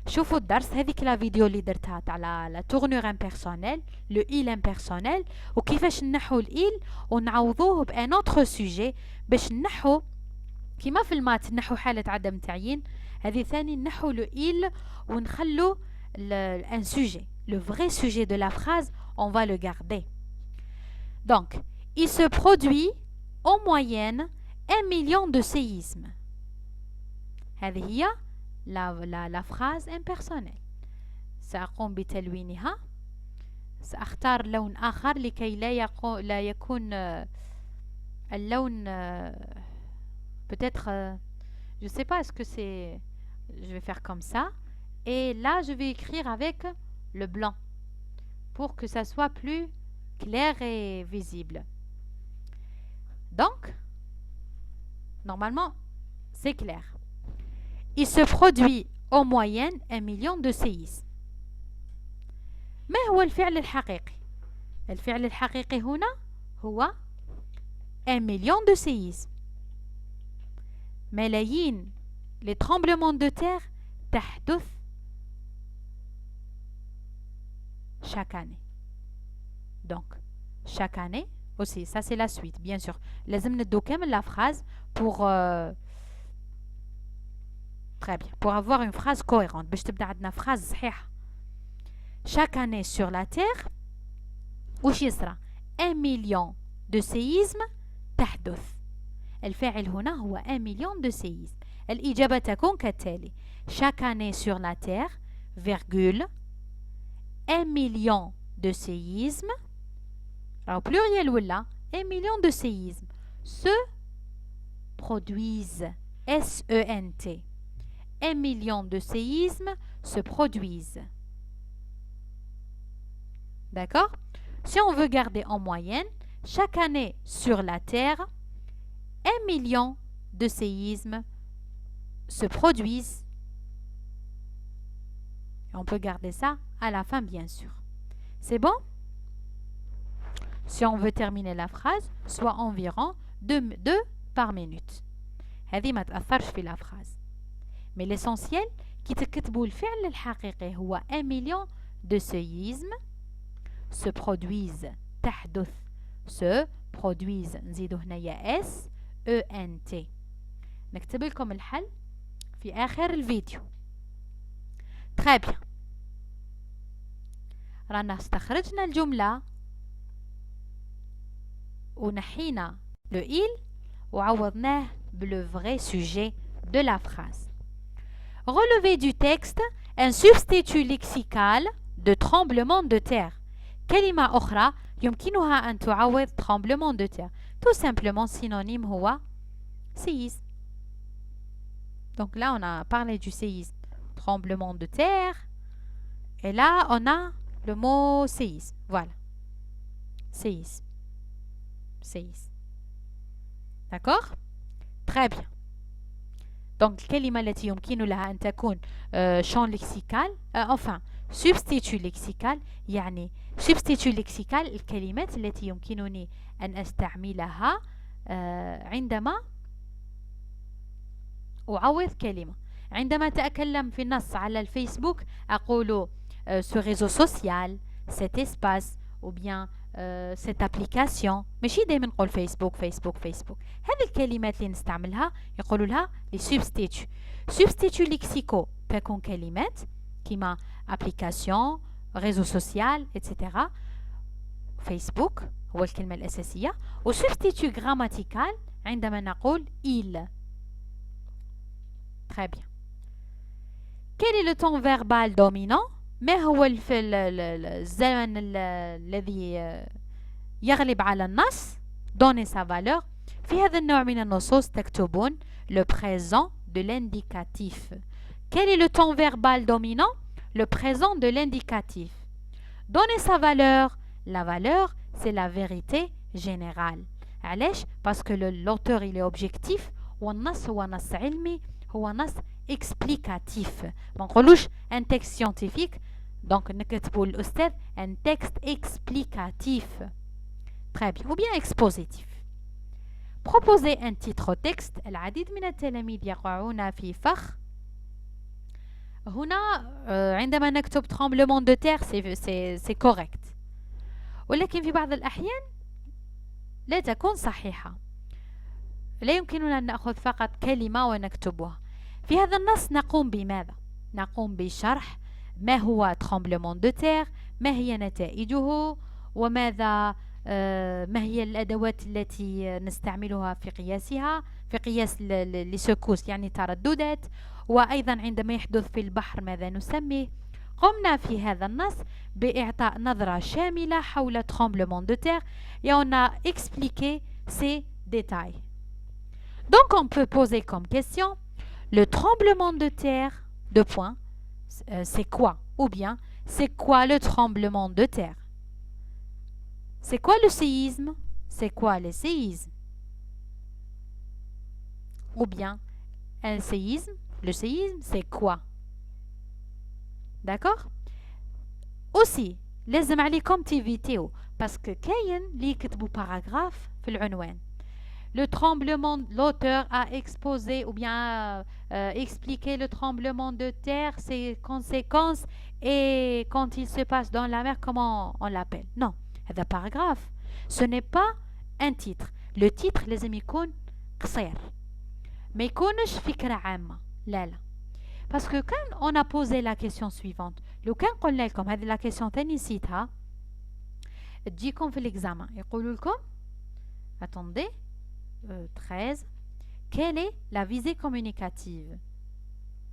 A: شوفوا الدرس هذيك لا فيديو اللي درتها تاع لا tournure impersonnelle لو il impersonnel وكيفاش نحو الإيل ونعوضوه بان اوتر سوجي باش نحو كيما في المات نحو حالة عدم تعيين. هذه ثاني نحو لو إيل ونخلو un sujet. Le vrai sujet de la phrase, on va le garder. Donc, il se produit en moyenne 1 million de séismes. هذه هي la phrase impersonnelle. سأقوم بتلوينها. سأختار لون آخر لكي لا يكون اللون peut-être je sais pas, est-ce que c'est je vais faire comme ça et là je vais écrire avec le blanc pour que ça soit plus clair et visible. Donc normalement c'est clair. Il se produit en moyenne 1 million de séismes. ما هو الفعل الحقيقي؟ الفعل الحقيقي هنا هو 1 million de séismes. ملايين les tremblements de terre تحدث chaque année. Donc chaque année aussi, ça c'est la suite bien sûr. لازم ندو كامل la phrase pour très bien, pour avoir une phrase cohérente. باش تبدا عندنا phrase صحيحة. Chaque année sur la Terre وش يصرى 1 million de séismes تحدث. الفاعل هنا هو 1 million de séismes. الإجابة تكون كالتالي: chaque année sur la Terre, virgule, 1 million de séismes, alors pluriel ولا 1 million de séismes se produisent. S-E-N-T. 1 million de séismes se produisent. D'accord? Si on veut garder en moyenne, chaque année sur la Terre, 1 million de séismes se produisent. On peut garder ça à la fin, bien sûr. C'est bon? Si on veut terminer la phrase, soit environ 2 par minute. هذه ما تأثرش في la phrase. Mais l'essentiel كي تكتبوا الفعل الحقيقي هو 1 million de séismes se produisent تحدث se produisent نزيدو هنايا S E N T. نكتب لكم الحل في آخر الفيديو. Très bien. رانا استخرجنا الجملة ونحينا le il وعوضناه le vrai sujet de la phrase. Relevez du texte un substitut lexical de tremblement de terre. كلمة أخرى يمكنها أن تعوض tremblement de terre. Tout simplement synonyme هو séisme. Donc là on a parlé du séisme. Tremblement de terre. Et là on a le mot séisme. Voilà. Séisme. Séisme. D'accord? Très bien. Donc الكلمة التي يمكن لها أن تكون champ lexical enfin substitut lexical يعني substitut lexical الكلمات التي يمكنني أن أستعملها عندما أعوض كلمة. عندما أتكلم في النص على الفيسبوك أقول ce réseau social, cet espace ou bien cette application. ماشي دائما نقول فيسبوك فيسبوك فيسبوك. هذه الكلمات اللي نستعملها يقولوا لها لي سبستيتو. سبستيتو ليكسيكو تكون كلمات كيما application, réseau social, etc. فيسبوك هو الكلمة الأساسية. و سبستيتو grammatical عندما نقول il. Très bien. Quel est le temps verbal dominant? ما هو الزمن الذي يغلب على النص؟ donner sa valeur. في هذا النوع من النصوص تكتبون le présent de l'indicatif. Quel est le temps verbal dominant? Le présent de l'indicatif. Donner sa valeur. La valeur, c'est la vérité générale. علاش؟ parce que l'auteur il est objectif والنص هو نص علمي هو نص explicatif. ما نقولوش un texte scientifique. Donc نكتبوا الأستاذ un texte explicatif. Très bien. Ou bien expositif. Proposer un titre au texte. العديد من التلاميذ يقعون في فخ. هنا عندما نكتب tremblement de terre c'est correct. ولكن في بعض الأحيان لا تكون صحيحة. لا يمكننا أن نأخذ فقط كلمة ونكتبها. في هذا النص نقوم بماذا؟ نقوم بشرح ما هو tremblement de terre، ما هي نتائجه، وماذا ما هي الأدوات التي نستعملها في قياسها، في قياس لسكوس يعني ترددات، وأيضا عندما يحدث في البحر ماذا نسميه. قمنا في هذا النص بإعطاء نظرة شاملة حول tremblement de terre et on a expliqué ces détails. Donc on peut poser comme question le tremblement de terre, deux points, c'est quoi? Ou bien c'est quoi le tremblement de terre? C'est quoi le séisme? C'est quoi le séisme? Ou bien un séisme, le séisme c'est quoi? D'accord? Aussi لازم عليكم تيفيتيو باسكو كاين اللي يكتبوا باراغراف في العنوان. Le tremblement, l'auteur a exposé ou bien expliqué le tremblement de terre, ses conséquences et quand il se passe dans la mer, comment on l'appelle. Non, c'est un paragraphe. Ce n'est pas un titre. Le titre لازم يكون قصير. ما يكونش فكرة عامة. لا لا. Parce que quand on a posé la question suivante, لو كان قلنا لكم هذه la question تاني نسيتها تجيكم في l'examen يقولوا لكم attendez 13. Quelle est la visée communicative?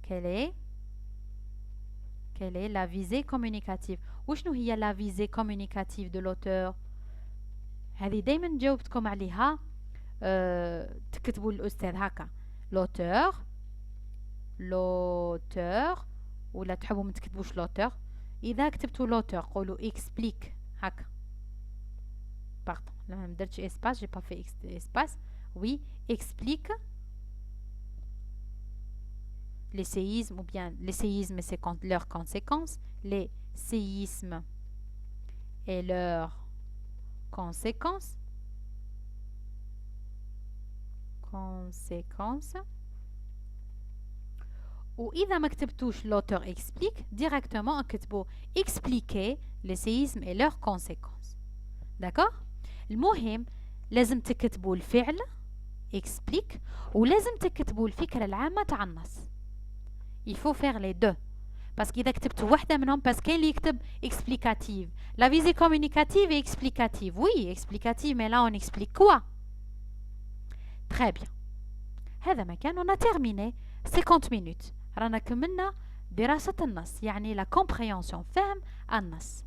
A: Quelle est la visée communicative? وشنو هي la visée communicative de l'auteur؟ هذه دايما جاوبتكم عليها. تكتبوا الأستاذ هكا l'auteur ولا تحبوا ما تكتبوش l'auteur. إذا كتبتوا l'auteur قولوا explique هكا. Pardon. ما درتش espace, j'ai pas fait espace. Oui, explique les séismes ou bien les séismes et leurs conséquences. Les séismes et leurs conséquences. وإذا ما كتبتوش l'auteur explique directement نكتبوا expliquer les séismes et leurs conséquences. d'accord. المهم لازم تكتبوا الفعل explique ولازم تكتبوا الفكرة العامة تاع النص. il faut faire les deux parce qu'إذا كتبتوا واحدة منهم parce كاين اللي يكتب explicative. la visée communicative et explicative. oui explicative mais là on explique quoi. très bien. هذا ما كان. on a terminé 50 minutes. رانا كملنا دراسة النص يعني la compréhension فهم النص.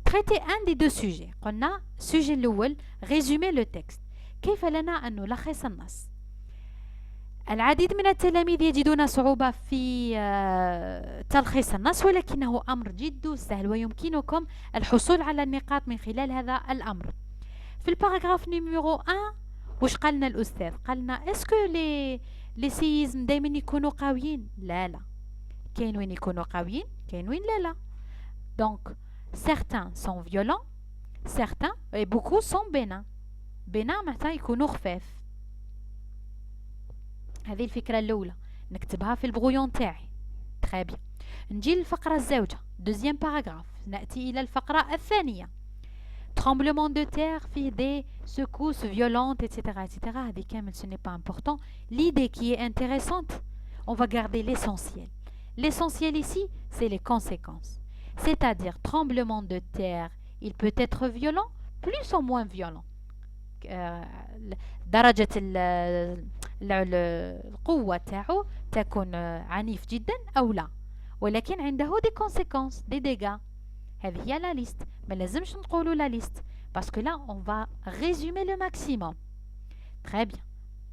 A: traiter un des deux sujets. قلنا sujet الأول résumer le texte. كيف لنا أن نلخص النص؟ العديد من التلاميذ يجدون صعوبة في تلخيص النص ولكنه أمر جد سهل ويمكنكم الحصول على النقاط من خلال هذا الأمر. في الباراغراف نيميرو 1 واش قالنا الأستاذ؟ قالنا اسكو لي سيزم دايما يكونوا قويين؟ لا كاين وين يكونوا قويين كاين وين لا. دونك certains sont violents certains et beaucoup sont bénins. bénins معناتها يكونوا خفاف. هذه الفكرة الأولى نكتبها في البغيون تاعي. très bien. نجي للفقرة الزوجة deuxième paragraphe. نأتي إلى الفقرة الثانية. tremblement de terre فيه des secousses violentes etc etc. هذه كامل ce n'est pas important. l'idée qui est intéressante on va garder l'essentiel. l'essentiel ici c'est les conséquences. c'est-à-dire tremblement de terre il peut être violent plus ou moins violent. درجة القوة تاعو تكون عنيف جدا أو لا ولكن عنده des conséquences des dégâts. هذه هي la liste. ما لازمش نقولوا la liste parce que là on va résumer le maximum. très bien.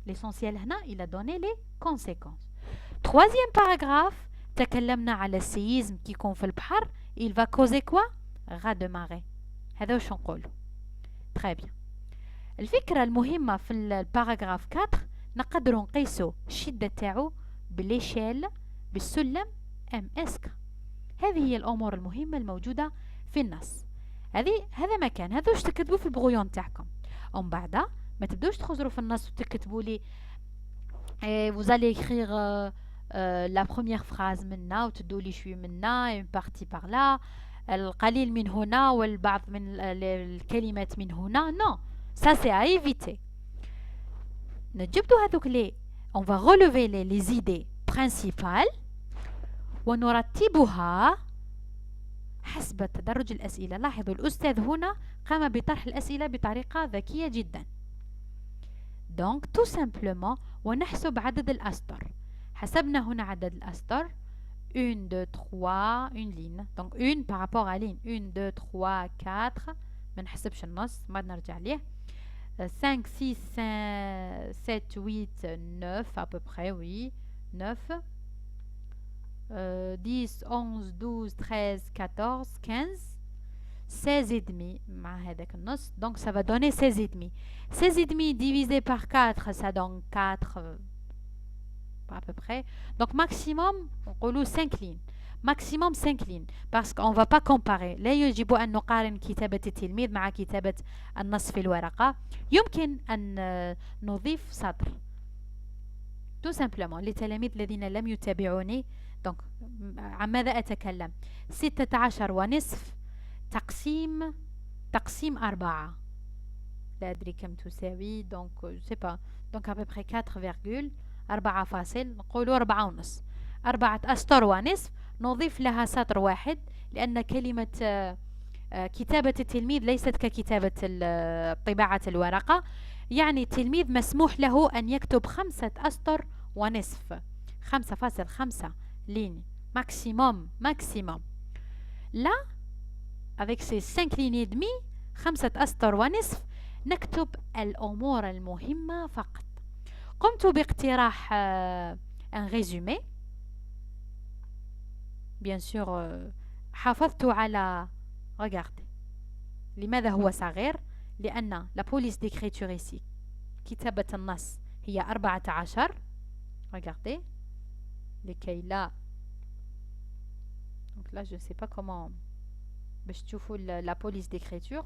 A: l'essentiel هنا il a donné les conséquences. troisième paragraphe تكلمنا على السيزم كي يكون في البحر il va causer quoi ras de marée. هذا واش نقولوا. très bien. الفكرة المهمة في الباراغراف 4 نقدروا نقيسوا الشدة تاعو بالإشيل بالسلم ام اسك. هذه هي الأمور المهمة الموجودة في النص. هذا مكان هذا واش تكتبوا في البغيون تاعكم. ومن بعد ما تبدوش تخزروا في النص وتكتبوا لي vous allez écrire la première phrase منا وتدوا لي شوي منا une partie par là القليل من هنا والبعض من الكلمات من هنا. non ça c'est à éviter. نجبدوا هذوك لي on va relever les idées principales ونرتبها حسب تدرج الأسئلة. لاحظوا الأستاذ هنا قام بطرح الأسئلة بطريقة ذكية جدا. donc tout simplement ونحسب عدد الأسطر. حسبنا هنا عدد الأسطر 1 2 3 une ligne donc une par rapport à ligne 1 2 3 4 ما نحسبش النص ما نرجع ليه 5 6 7 8 9 à peu près oui 9 10 11 12 13 14 15 16 et demi مع هذاك النص donc ça va donner 16 et demi. 16 et demi divisé par 4 ça donne 4 à peu près. donc maximum نقولوا 5 lignes maximum 5 lignes parce qu'on va pas comparer. لا يجب أن نقارن كتابة التلميذ مع كتابة النص في الورقة. يمكن أن نضيف سطر tout simplement. للتلاميذ الذين لم يتابعوني donc عن ماذا أتكلم 16 ونصف تقسيم 4 لا أدري كم تساوي donc je sais pas donc à peu près 4 فاصل نقولوا 4 ونص 4 أسطر ونصف نضيف لها سطر واحد لأن كلمة كتابة التلميذ ليست ككتابة طباعة الورقة. يعني التلميذ مسموح له أن يكتب 5 أسطر ونصف 5.5 lignes maximum. là avec ces 5 lignes et demi 5 أسطر ونصف نكتب الأمور المهمة فقط. قمت باقتراح un résumé bien sûr. حافظت على regardez لماذا هو صغير لأن la police d'écriture ici كتابة النص هي 14. regardez لكي لا donc là je ne sais pas comment باش تشوفوا la police d'écriture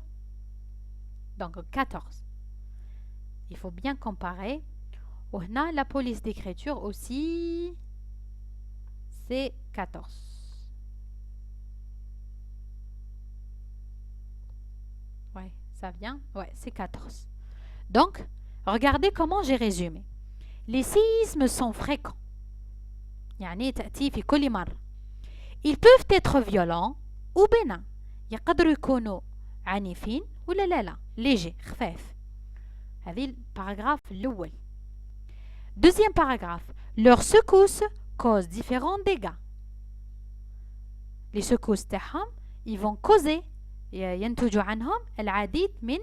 A: donc 14. il faut bien comparer. وهنا la police d'écriture aussi c'est 14. ouais, ça vient, ouais, c'est 14. Donc regardez comment j'ai résumé. les séismes sont fréquents يعني تأتي في كل مرة. ils peuvent être violents ou bénins يقدروا يكونوا عنيفين ولا لا léger خفاف. هذه الباراغراف الأول. deuxième paragraphe. leurs secousses causent différents dégâts. les secousses تاعهم ils vont causer ينتج عنهم العديد من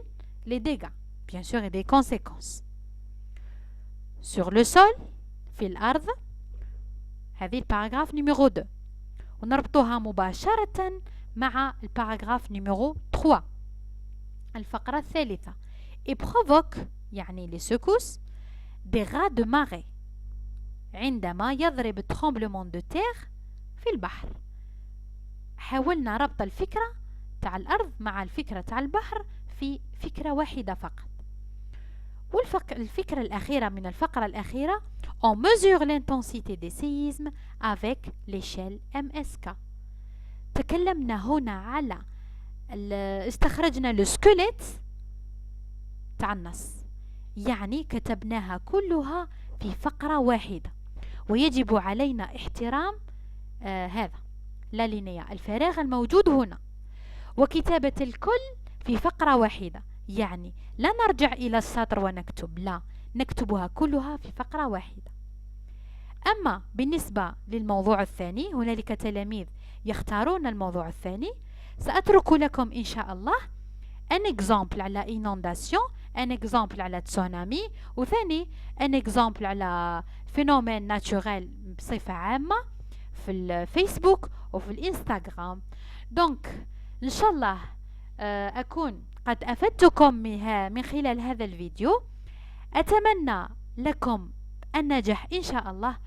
A: les dégâts bien sûr et des conséquences. sur le sol في الأرض. هذه الباراغراف نيميرو 2 ونربطها مباشرة مع الباراغراف نيميرو 3 الفقرة الثالثة. et provoque يعني les secousses des raz de marée عندما يضرب tremblement de terre في البحر. حاولنا ربط الفكرة تاع الأرض مع الفكرة تاع البحر في فكرة واحدة فقط. والفكرة الأخيرة من الفقرة الأخيرة on mesure l'intensité des séismes avec l'échelle MSK. تكلمنا هنا على استخرجنا السكيلت تاع النص يعني كتبناها كلها في فقرة واحدة ويجب علينا احترام هذا لا لينيا الفراغ الموجود هنا وكتابة الكل في فقرة واحدة يعني لا نرجع إلى السطر ونكتب لا نكتبها كلها في فقرة واحدة. أما بالنسبة للموضوع الثاني هنالك تلاميذ يختارون الموضوع الثاني. سأترك لكم إن شاء الله un exemple على inondation un exemple على تسونامي وثاني un exemple على phénomène naturel بصفة عامة في الفيسبوك وفي الانستغرام. دونك إن شاء الله أكون قد أفدتكم من خلال هذا الفيديو. أتمنى لكم النجاح إن شاء الله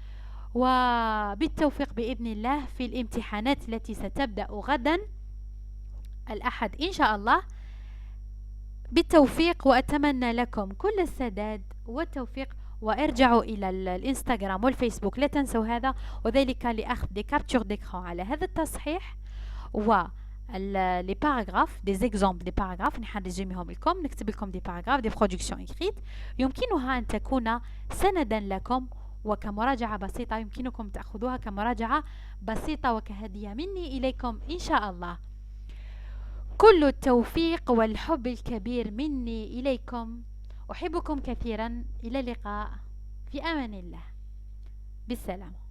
A: وبالتوفيق بإذن الله في الامتحانات التي ستبدأ غدا الأحد إن شاء الله. بالتوفيق وأتمنى لكم كل السداد والتوفيق وارجعوا إلى الانستغرام والفيسبوك لا تنسوا هذا وذلك لأخذ دي كابتشور ديكران على هذا التصحيح و les paragraphes des exemples des paragraphes نحرزمهم لكم نكتب لكم des paragraphes des productions écrites يمكنها أن تكون سندا لكم وكمراجعة بسيطة يمكنكم تأخذوها كمراجعة بسيطة وكهدية مني إليكم إن شاء الله. كل التوفيق والحب الكبير مني إليكم. أحبكم كثيرا. إلى اللقاء في أمان الله. بالسلامة.